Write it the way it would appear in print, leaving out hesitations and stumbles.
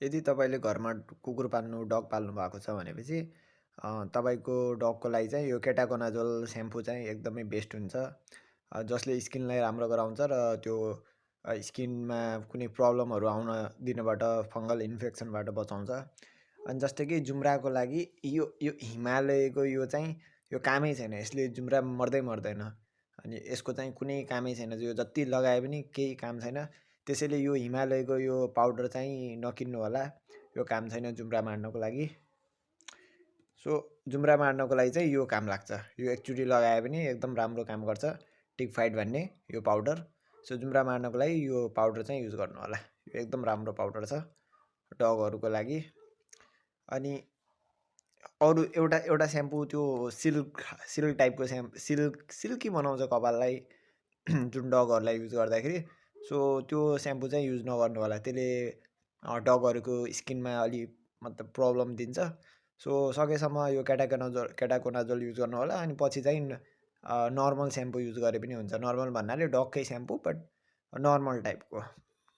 यदि तपाईँले घरमा कुकुर पाल्नु, डग पाल्नु भएको छ भनेपछि तपाईँको डगको लागि चाहिँ यो केटाकोनाजोल स्याम्पू चाहिँ एकदमै बेस्ट हुन्छ। जसले स्किनलाई राम्रो गराउँछ र त्यो स्किनमा कुनै प्रब्लमहरू आउन दिनबाट, फङ्गल इन्फेक्सनबाट बचाउँछ। अनि जस्तै कि जुम्राको लागि यो यो हिमालयको यो चाहिँ यो कामै छैन। यसले जुम्रा मर्दैन। अनि यसको चाहिँ कुनै कामै छैन। यो जति लगाए पनि केही काम छैन। त्यसैले यो हिमालयको यो पाउडर चाहिँ नकिन्नु होला। यो काम छैन जुम्रा मार्नको लागि। सो जुम्रा मार्नको लागि चाहिँ यो काम लाग्छ। यो एकचोटि लगाए पनि एकदम राम्रो काम गर्छ। टिक फाइट भन्ने यो पाउडर। सो जुम्रा मार्नको लागि यो पाउडर चाहिँ युज गर्नु होला। यो एकदम राम्रो पाउडर छ डगहरूको लागि। अनि अरू एउटा स्याम्पू त्यो सिल्क टाइपको सिल्की बनाउँछ कपाललाई जुन डगहरूलाई युज गर्दाखेरि। सो त्यो स्याम्पू चाहिँ युज नगर्नु होला। त्यसले डगहरूको स्किनमा अलि मतलब प्रब्लम दिन्छ। सो सकेसम्म यो केटाकोनाजोल युज गर्नु होला। अनि पछि चाहिँ नर्मल स्याम्पू युज गरे पनि हुन्छ। नर्मल भन्नाले डगकै स्याम्पू बट नर्मल टाइपको।